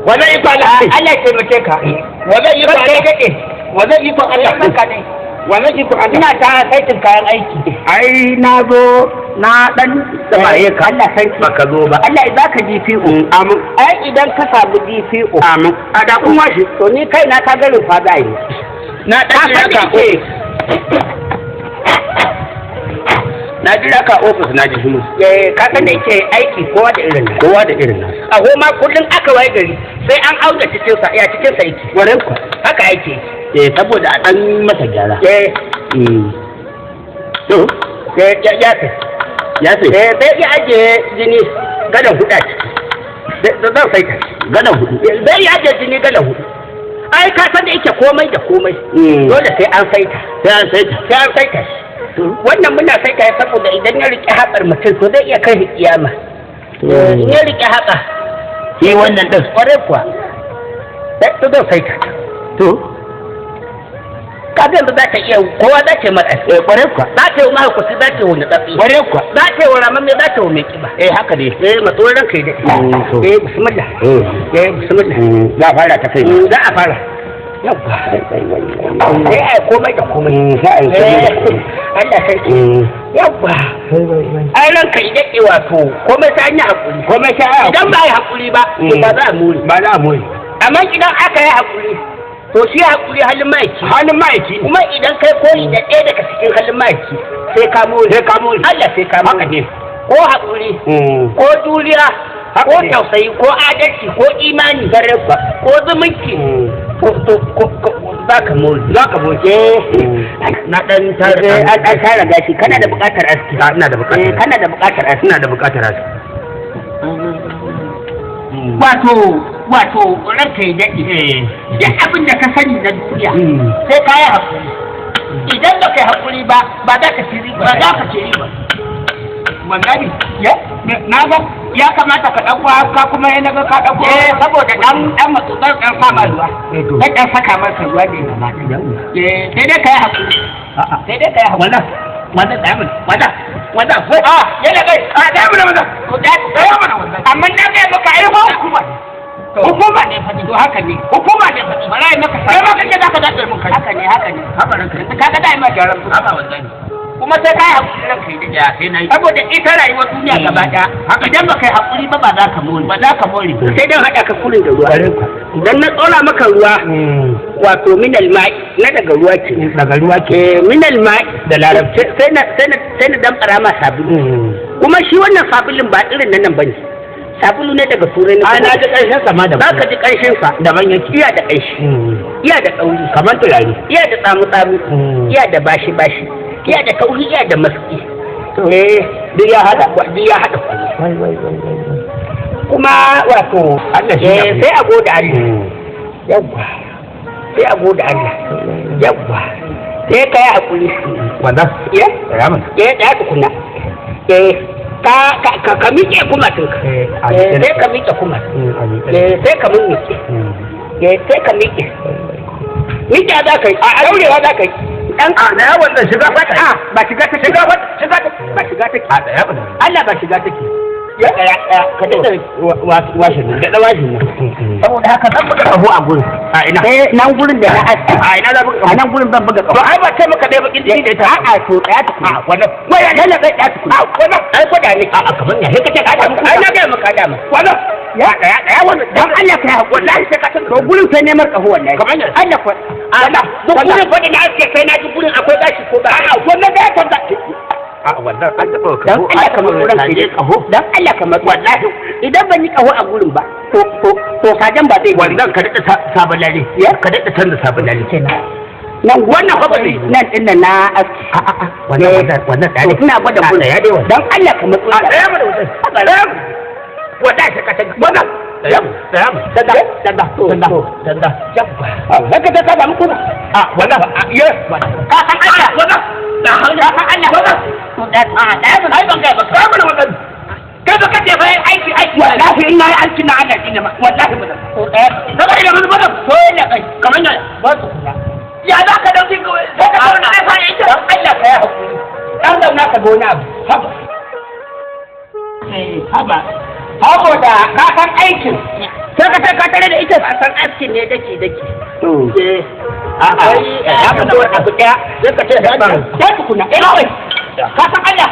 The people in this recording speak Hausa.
wannan iko Allah ya taimake ka wannan iko Allah kake wannan iko Allah ka ne wannan iko Allah ina ta saitin kayan aiki ai na zo na dan tsaye ka Allah sarki baka zo ba Allah ya baka DPO amin ai idan ka samu DPO amin a da kun washi to ni kai na ka garin fa zai na dan ka na jira ka ofis na ji himu ka san da yake aiki kowa da irin nasa a goma kullun aka waye gari sai an auda cikin sa ya cikin sa yake wurin ku haka yake saboda a dan masa gyara to ya sai sai ya aje jini gadan huda ciki da zan saita gadan hudu sai ya aje jini gadan hudu ai ka san da yake komai da komai dole sai an saita wannan muna sai kai saboda idan ya rike haƙar mutum to zai iya kai kiyama in ya rike haƙa shi wannan din kware kuwa to zai sai ka to kafin da za ta iya kowa za ta mata kware kuwa za ta yi mahaukaci za ta yi wani tsatsi kware kuwa za ta yi wa ramamme za ta yi wa mai kiba haka ne matsoron kai da bismillah bismillah za a fara ta kai za a fara sai a komai da komai Allah sarki yabba ai ranka idan ke wato komai sai an yi hakuri komai sai idan ba yi hakuri ba ba za a muri amma idan aka yi hakuri to shi hakuri halin ma'aiki kuma idan kai koyi da ɗaya daga cikin halin ma'aiki sai ka muri Allah sai ka muri ko hakuri ko juriya ko tausayi ko adalci ko imani ko zumunci za ka moje na dan tare an tara gashi kana da bukatar aski ina da bukatar aski wato ranka ya daɗe duk abin da ka sani na duniya sai ka yi hakuri idan ba ka yi hakuri ba za ka ci riba magani na ga ya kamata ka ɗauko haka kuma ya naga ka ɗauko saboda ɗan matsutsar ɗan sama ruwa ɗan saka masa ruwa ne na mata sai dai ka yi haƙuri wannan ɗayamin wannan yana kai ɗayamin wannan amma na ga maka ai hukuma ne fa to haka ne hukuma ne fa bara maka sai ma kace zaka dace mun kai haka ne haka ranka kaga dai ma jaran ku haka wannan kuma sai kai hakuri ranka yi da sai nayi saboda ita rayuwar duniya gaba daya idan ba kai hakuri ba za ka more sai dan hada ka kurin da ruwa idan na tsora maka ruwa wato min alma'i na daga ruwa ke min alma'i da larabci sai na dan karama sabulu kuma shi wannan sabulin ba irin nan bane sabulu ne daga turai na na ji karshen sa ma da ba ka ji karshen sa da manyan iya da kaishi iya da kauri kamar turare iya da tsamu iya da bashi iya da kauri iya da maski duk ya hada kuma wato Allah shi sai a gode Allah yawwa sai a gode Allah yawwa sai ka yi hakuri wannan da tukuna ka miƙe kuma tunka sai ka miƙe kuma sai ka miƙe sai ka miƙe za ka yi a daurewa za ka yi dan na yawon da shiga fata ba shiga take a da yawon Allah ba shiga take ya ka da washin saboda haka zan buga kaho a gurin a ina nan gurin da na aski a ina za buga a nan gurin zan buga kaho to ai ba kai maka dai bakin jini da ita a'a to daya tukuna wannan waya lalle kai daya tukuna wannan ai gwada ne a kaman ya kace ka da muku ai na ga maka da mu wannan ya daya wannan dan Allah kai wallahi sai ka to gurin sai neman kaho wallahi kaman Allah ko Allah to gurin fa da na aske kai na ji gurin akwai gashi ko ba a'a wannan da ya kwanta a wannan an taɓa kaho Allah kamar wurin ke kaho dan Allah kamar wallahi idan ban yi kaho a gurin ba to sajan ba zai wannan ka dada sabon lalle ka dada canza sabon lalle kenan nan wannan fa ba nan din nan na wannan da ina gwada gurin ya dai dan Allah kamar wurin da ya mana wannan wallahi ka ta wannan Tanda. Haka ta saba muku a wannan ya ka san Allah wannan da Allah ai ban ga ba ka mana wannan kai ba kace bai aiki wallahi in nayi aiki na Allah din ma wallahi ba saboda da mun bada ko ya kai kaman nan ba su kula ya za ka dauki sai ka zauna ai sai ita Allah ka ya hakuri dan zauna ka ga wani abu haba saboda ka san aikin sai ka tare da ita san askin ne dake to a'a ya ka dawo abu daya sai ka ce da ban da tukuna ina wai ka san Allah